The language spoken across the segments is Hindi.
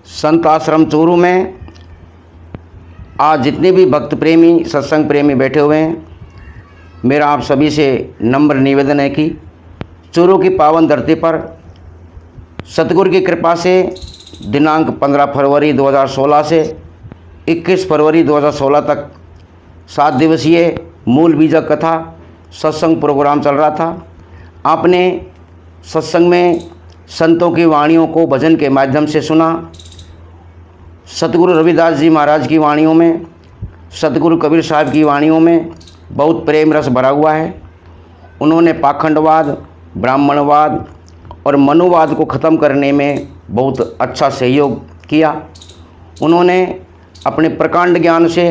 संत आश्रम चूरू में आज जितने भी भक्त प्रेमी सत्संग प्रेमी बैठे हुए हैं, मेरा आप सभी से नम्र निवेदन है कि चूरू की पावन धरती पर सतगुरु की कृपा से दिनांक 15 फरवरी 2016 से 21 फरवरी 2016 तक 7 दिवसीय मूल बीजक कथा सत्संग प्रोग्राम चल रहा था। आपने सत्संग में संतों की वाणियों को भजन के माध्यम से सुना। सतगुरु रविदास जी महाराज की वाणियों में, सतगुरु कबीर साहब की वाणियों में बहुत प्रेम रस भरा हुआ है। उन्होंने पाखंडवाद, ब्राह्मणवाद और मनुवाद को ख़त्म करने में बहुत अच्छा सहयोग किया। उन्होंने अपने प्रकांड ज्ञान से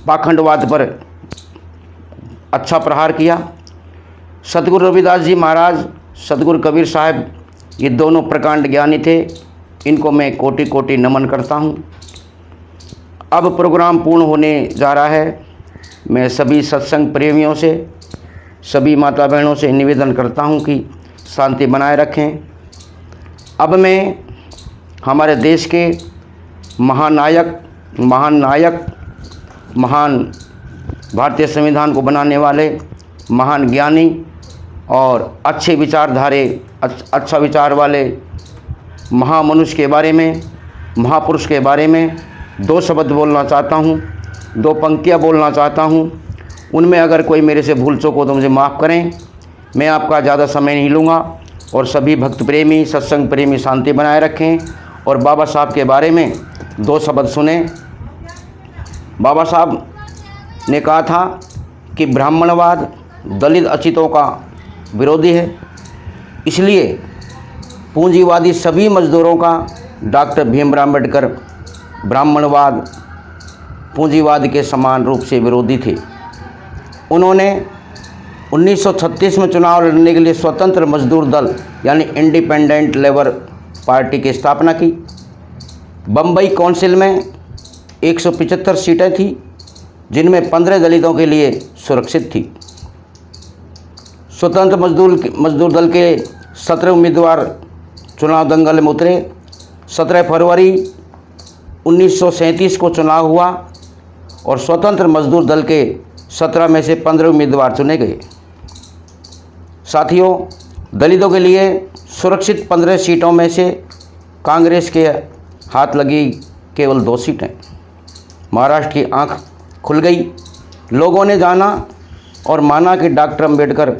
पाखंडवाद पर अच्छा प्रहार किया। सतगुरु रविदास जी महाराज, सतगुरु कबीर साहब, ये दोनों प्रकांड ज्ञानी थे। इनको मैं कोटि कोटि नमन करता हूँ। अब प्रोग्राम पूर्ण होने जा रहा है। मैं सभी सत्संग प्रेमियों से, सभी माता बहनों से निवेदन करता हूँ कि शांति बनाए रखें। अब मैं हमारे देश के महान भारतीय संविधान को बनाने वाले महान ज्ञानी और अच्छे विचारधारे, अच्छा विचार वाले महामनुष्य के बारे में, महापुरुष के बारे में 2 शब्द बोलना चाहता हूँ, 2 पंक्तियाँ बोलना चाहता हूँ। उनमें अगर कोई मेरे से भूल चूक हो तो मुझे माफ़ करें। मैं आपका ज़्यादा समय नहीं लूँगा और सभी भक्त प्रेमी सत्संग प्रेमी शांति बनाए रखें और बाबा साहब के बारे में 2 शब्द सुने। बाबा साहब ने कहा था कि ब्राह्मणवाद दलित अछूतों का विरोधी है, इसलिए पूंजीवादी सभी मजदूरों का डॉक्टर भीमराव अम्बेडकर ब्राह्मणवाद पूंजीवाद के समान रूप से विरोधी थे। उन्होंने 1936 में चुनाव लड़ने के लिए स्वतंत्र मजदूर दल यानी इंडिपेंडेंट लेबर पार्टी की स्थापना की। बम्बई काउंसिल में 175 सीटें थी, जिनमें 15 दलितों के लिए सुरक्षित थी। स्वतंत्र मजदूर दल के 17 उम्मीदवार चुनाव दंगल में उतरे। 17 फरवरी 1937 को चुनाव हुआ और स्वतंत्र मजदूर दल के 17 में से 15 उम्मीदवार चुने गए। साथियों, दलितों के लिए सुरक्षित 15 सीटों में से कांग्रेस के हाथ लगी केवल 2 सीटें। महाराष्ट्र की आंख खुल गई। लोगों ने जाना और माना कि डॉक्टर अम्बेडकर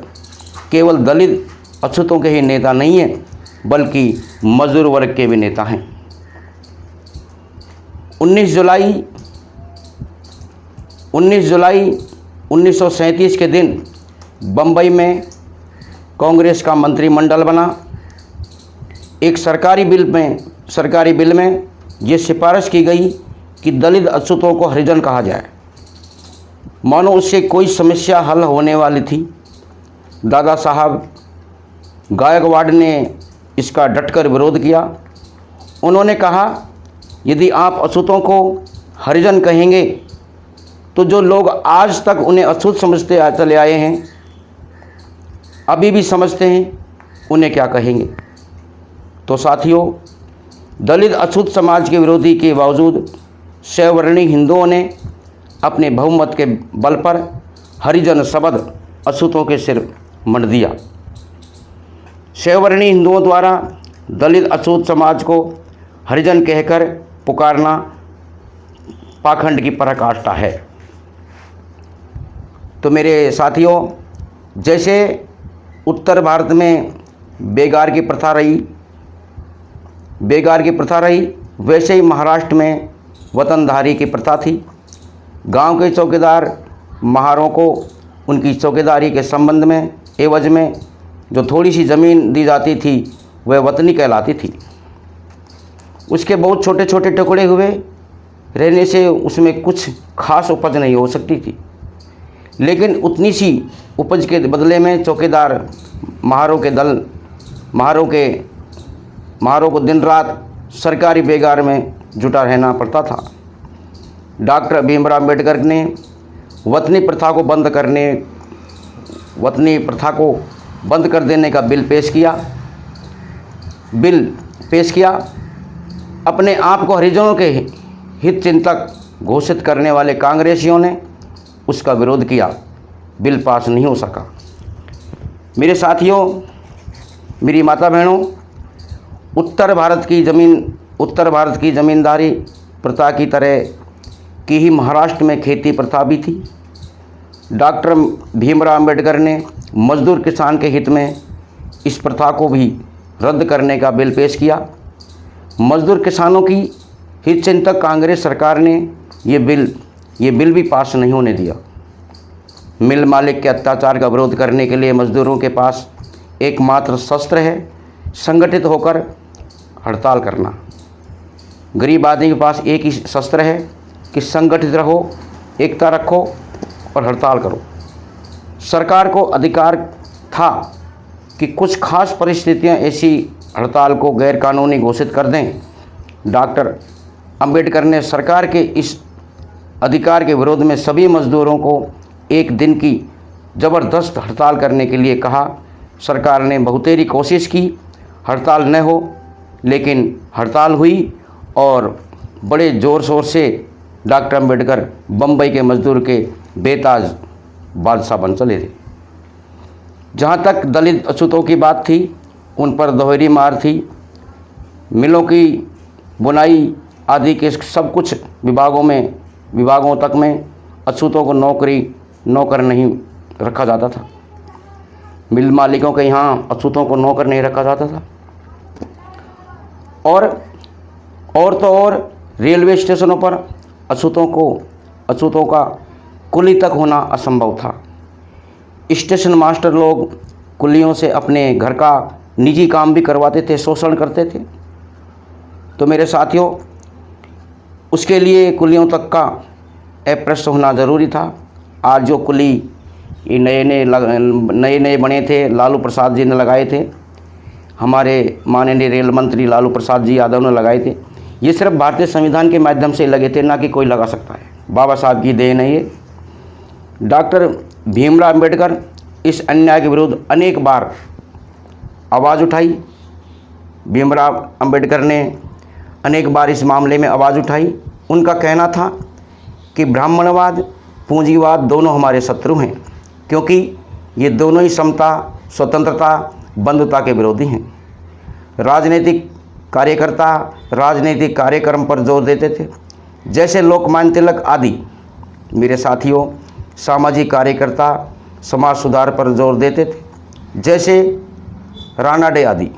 केवल दलित अछूतों के ही नेता नहीं हैं, बल्कि मजदूर वर्ग के भी नेता हैं। 19 जुलाई 1937 के दिन बम्बई में कांग्रेस का मंत्रिमंडल बना। एक सरकारी बिल में ये सिफारिश की गई कि दलित अछूतों को हरिजन कहा जाए, मानो उससे कोई समस्या हल होने वाली थी। दादा साहब गायकवाड़ ने इसका डटकर विरोध किया। उन्होंने कहा, यदि आप अछूतों को हरिजन कहेंगे तो जो लोग आज तक उन्हें अछूत समझते चले आए हैं, अभी भी समझते हैं, उन्हें क्या कहेंगे। तो साथियों, दलित अछूत समाज के विरोधी के बावजूद सवर्णी हिंदुओं ने अपने बहुमत के बल पर हरिजन शब्द अछूतों के सिर मढ़ दिया। सवर्णी हिंदुओं द्वारा दलित अछूत समाज को हरिजन कहकर पुकारना पाखंड की पराकाष्ठा है। तो मेरे साथियों, जैसे उत्तर भारत में बेगार की प्रथा रही, वैसे ही महाराष्ट्र में वतनधारी की प्रथा थी। गांव के चौकीदार महारों को उनकी चौकीदारी के संबंध में एवज में जो थोड़ी सी ज़मीन दी जाती थी, वह वतनी कहलाती थी। उसके बहुत छोटे छोटे टुकड़े हुए रहने से उसमें कुछ खास उपज नहीं हो सकती थी, लेकिन उतनी सी उपज के बदले में चौकीदार महारों को दिन रात सरकारी बेगार में जुटा रहना पड़ता था। डॉक्टर भीमराव अम्बेडकर ने वतनी प्रथा को बंद कर देने का बिल पेश किया। बिल पेश किया। अपने आप को हरिजनों के हित चिंतक घोषित करने वाले कांग्रेसियों ने उसका विरोध किया। बिल पास नहीं हो सका। मेरे साथियों, मेरी माता बहनों, उत्तर भारत की ज़मींदारी प्रथा की तरह की ही महाराष्ट्र में खेती प्रथा भी थी। डॉक्टर भीमराव अंबेडकर ने मजदूर किसान के हित में इस प्रथा को भी रद्द करने का बिल पेश किया। मजदूर किसानों की हित चिंतक कांग्रेस सरकार ने ये बिल भी पास नहीं होने दिया। मिल मालिक के अत्याचार का विरोध करने के लिए मजदूरों के पास एकमात्र शस्त्र है संगठित होकर हड़ताल करना। गरीब आदमी के पास एक ही शस्त्र है कि संगठित रहो, एकता रखो और हड़ताल करो। सरकार को अधिकार था कि कुछ खास परिस्थितियां ऐसी हड़ताल को गैरकानूनी घोषित कर दें। डॉक्टर अंबेडकर ने सरकार के इस अधिकार के विरोध में सभी मजदूरों को एक दिन की ज़बरदस्त हड़ताल करने के लिए कहा। सरकार ने बहुतेरी कोशिश की हड़ताल न हो, लेकिन हड़ताल हुई और बड़े ज़ोर शोर से डॉक्टर अंबेडकर बम्बई के मजदूर के बेताज बादशाह बन चले थे। जहाँ तक दलित अछूतों की बात थी, उन पर दोहरी मार थी। मिलों की बुनाई आदि के सब कुछ विभागों तक में अछूतों को नौकर नहीं रखा जाता था। मिल मालिकों के यहाँ अछूतों को नौकर नहीं रखा जाता था। और रेलवे स्टेशनों पर अछूतों का कुली तक होना असंभव था। स्टेशन मास्टर लोग कुलियों से अपने घर का निजी काम भी करवाते थे, शोषण करते थे। तो मेरे साथियों, उसके लिए कुलियों तक का अप्रश्न होना ज़रूरी था। आज जो कुली ये नए बने थे, लालू प्रसाद जी ने लगाए थे, हमारे माननीय रेल मंत्री लालू प्रसाद जी यादव ने लगाए थे। ये सिर्फ भारतीय संविधान के माध्यम से लगे थे, ना कि कोई लगा सकता है। बाबा साहब की देन है ये। डॉक्टर भीमराव अंबेडकर इस अन्याय के विरुद्ध अनेक बार आवाज़ उठाई। भीमराव अंबेडकर ने अनेक बार इस मामले में आवाज़ उठाई। उनका कहना था कि ब्राह्मणवाद, पूंजीवाद दोनों हमारे शत्रु हैं, क्योंकि ये दोनों ही समता, स्वतंत्रता, बंधुता के विरोधी हैं। राजनीतिक कार्यक्रम पर जोर देते थे, जैसे लोकमान्य तिलक आदि। मेरे साथियों, सामाजिक कार्यकर्ता समाज सुधार पर जोर देते थे, जैसे रानाडे आदि।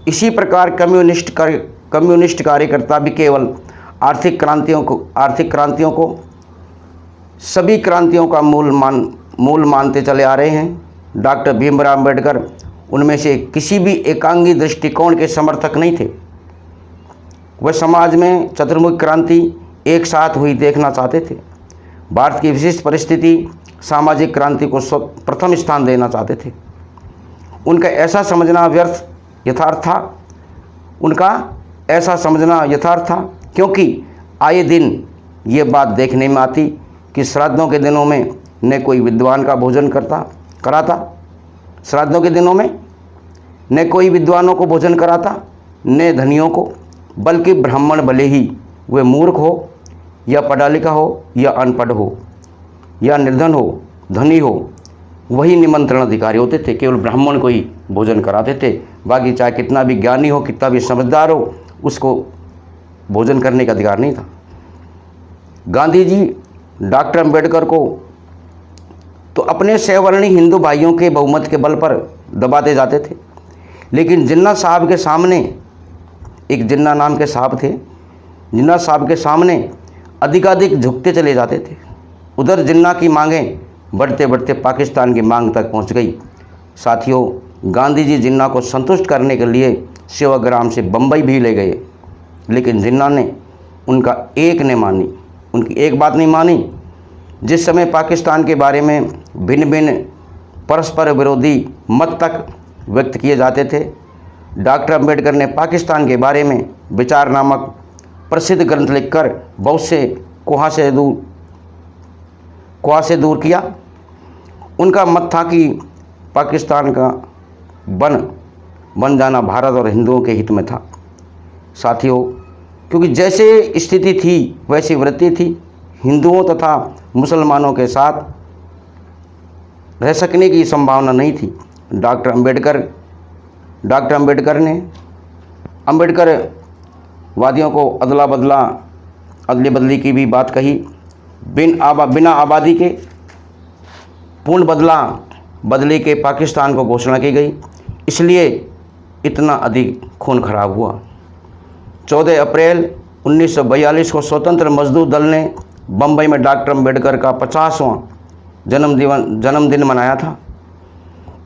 इसी प्रकार कम्युनिस्ट कार्यकर्ता भी केवल आर्थिक क्रांतियों को सभी क्रांतियों का मूल मानते चले आ रहे हैं। डॉक्टर भीमराव अंबेडकर उनमें से किसी भी एकांगी दृष्टिकोण के समर्थक नहीं थे। वह समाज में चतुर्मुखी क्रांति एक साथ हुई देखना चाहते थे। भारत की विशिष्ट परिस्थिति सामाजिक क्रांति को प्रथम स्थान देना चाहते थे। उनका ऐसा समझना यथार्थ था, क्योंकि आए दिन ये बात देखने में आती कि श्राद्धों के दिनों में न कोई विद्वान का भोजन कराता, श्राद्धों के दिनों में न कोई विद्वानों को भोजन कराता, न धनियों को, बल्कि ब्राह्मण भले ही वे मूर्ख हो या पढ़ा लिखा हो या अनपढ़ हो या निर्धन हो, धनी हो, वही निमंत्रण अधिकारी होते थे। केवल ब्राह्मण को ही भोजन कराते थे। बाकी चाहे कितना भी ज्ञानी हो, कितना भी समझदार हो, उसको भोजन करने का अधिकार नहीं था। गांधी जी डॉक्टर अंबेडकर को तो अपने सवर्णी हिंदू भाइयों के बहुमत के बल पर दबाते जाते थे, लेकिन जिन्ना साहब के सामने, एक जिन्ना नाम के साहब थे, जिन्ना साहब के सामने अधिकाधिक झुकते चले जाते थे। उधर जिन्ना की मांगें बढ़ते बढ़ते पाकिस्तान की मांग तक पहुंच गई। साथियों, गांधी जी जिन्ना को संतुष्ट करने के लिए सेवाग्राम से बम्बई भी ले गए, लेकिन जिन्ना ने उनकी एक बात नहीं मानी। जिस समय पाकिस्तान के बारे में भिन्न भिन्न परस्पर विरोधी मत तक व्यक्त किए जाते थे, डॉक्टर अंबेडकर ने पाकिस्तान के बारे में विचार नामक प्रसिद्ध ग्रंथ लिखकर बहुत से कुहा से दूर किया। उनका मत था कि पाकिस्तान का वन बन जाना भारत और हिंदुओं के हित में था। साथियों, क्योंकि जैसे स्थिति थी वैसी वृत्ति थी, हिंदुओं तथा मुसलमानों के साथ रह सकने की संभावना नहीं थी। डॉक्टर अंबेडकर ने वादियों को अदले बदली की भी बात कही। बिना आबादी के पूर्ण बदले के पाकिस्तान को घोषणा की गई, इसलिए इतना अधिक खून खराब हुआ। 14 अप्रैल 1942 को स्वतंत्र मजदूर दल ने बम्बई में डॉक्टर अंबेडकर का 50वां जन्मदिन मनाया था।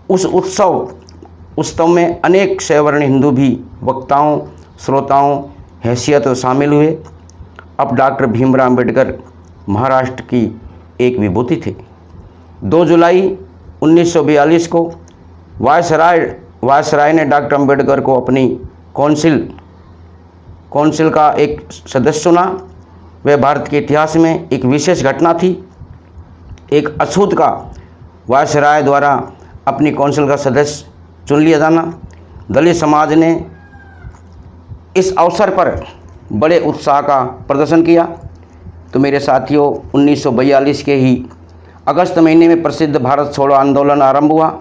उस उत्सव में अनेक सवर्णीय हिंदू भी वक्ताओं, श्रोताओं हैसियत शामिल हुए। अब डॉक्टर भीमराव अंबेडकर महाराष्ट्र की एक विभूति थे। 2 जुलाई 1942 को वायसराय ने डॉक्टर अंबेडकर को अपनी काउंसिल का एक सदस्य चुना। वह भारत के इतिहास में एक विशेष घटना थी। एक अछूत का वायसराय द्वारा अपनी काउंसिल का सदस्य चुन लिया जाना। दलित समाज ने इस अवसर पर बड़े उत्साह का प्रदर्शन किया। तो मेरे साथियों, 1942 के ही अगस्त महीने में प्रसिद्ध भारत छोड़ो आंदोलन आरंभ हुआ।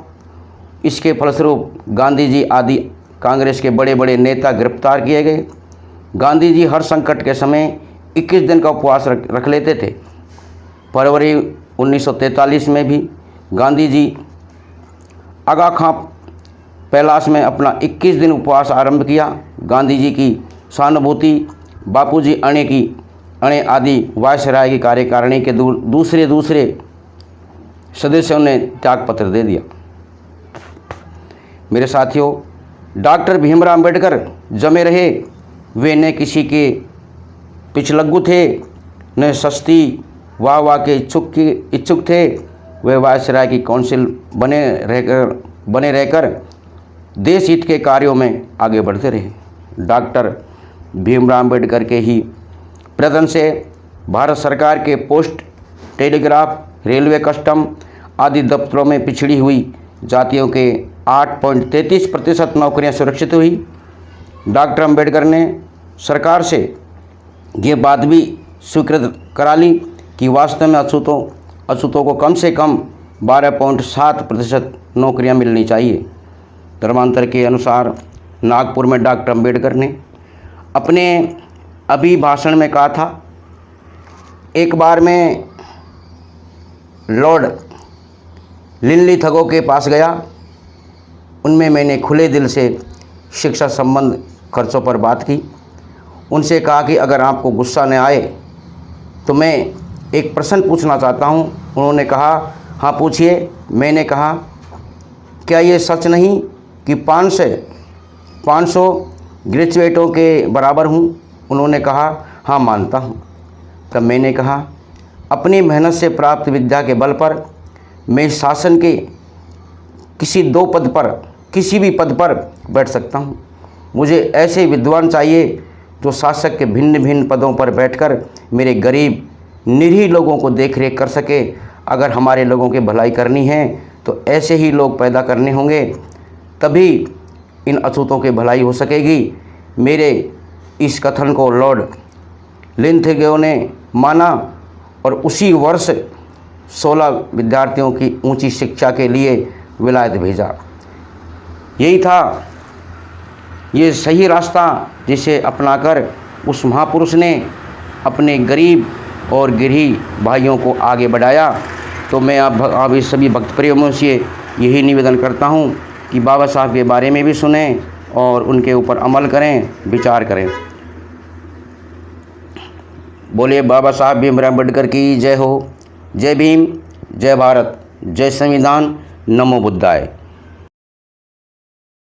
इसके फलस्वरूप गांधी जी आदि कांग्रेस के बड़े बड़े नेता गिरफ्तार किए गए। गांधी जी हर संकट के समय 21 दिन का उपवास रख लेते थे। फरवरी 1943 में भी गांधी जी आगा खां कैलाश में अपना 21 दिन उपवास आरंभ किया। गांधी जी की सहानुभूति बापूजी अणे आदि वायसराय की कार्यकारिणी के दूसरे सदस्यों ने त्यागपत्र दे दिया। मेरे साथियों, डॉक्टर भीमराव अंबेडकर जमे रहे। वे न किसी के पिछलग्गू थे, न सस्ती वाह के इच्छुक थे। वे वायसराय की काउंसिल बने रहकर देश हित के कार्यों में आगे बढ़ते रहे। डॉक्टर भीमराव अंबेडकर के ही प्रयत्न से भारत सरकार के पोस्ट, टेलीग्राफ, रेलवे, कस्टम आदि दफ्तरों में पिछड़ी हुई जातियों के 8.33% नौकरियां सुरक्षित हुई। डॉक्टर अंबेडकर ने सरकार से ये बात भी स्वीकृत करा ली कि वास्तव में अछूतों को कम से कम 12.7% नौकरियां मिलनी चाहिए। धर्मांतर के अनुसार नागपुर में डॉक्टर अंबेडकर ने अपने अभिभाषण में कहा था, एक बार मैं लॉर्ड लिनलिथगो के पास गया। उनमें मैंने खुले दिल से शिक्षा संबंध खर्चों पर बात की। उनसे कहा कि अगर आपको गुस्सा न आए तो मैं एक प्रश्न पूछना चाहता हूं। उन्होंने कहा, हाँ पूछिए। मैंने कहा, क्या ये सच नहीं कि 500 ग्रेजुएटों के बराबर हूँ? उन्होंने कहा, हाँ मानता हूँ। तब मैंने कहा, अपनी मेहनत से प्राप्त विद्या के बल पर मैं शासन के किसी भी पद पर बैठ सकता हूँ। मुझे ऐसे विद्वान चाहिए जो शासक के भिन्न भिन्न पदों पर बैठकर मेरे गरीब निरीह लोगों को देख रेख कर सके। अगर हमारे लोगों की भलाई करनी है तो ऐसे ही लोग पैदा करने होंगे, तभी इन अछूतों की भलाई हो सकेगी। मेरे इस कथन को लॉर्ड लिनलिथगो ने माना और उसी वर्ष 16 विद्यार्थियों की ऊंची शिक्षा के लिए विलायत भेजा। यही था ये सही रास्ता जिसे अपनाकर उस महापुरुष ने अपने गरीब और गिरही भाइयों को आगे बढ़ाया। तो मैं आप इस सभी भक्त प्रेमियों से यही निवेदन करता हूँ कि बाबा साहब के बारे में भी सुनें और उनके ऊपर अमल करें, विचार करें। बोलिए बाबा साहब भीमराव अम्बेडकर की जय हो। जय भीम, जय भारत, जय संविधान, नमो बुद्धाय।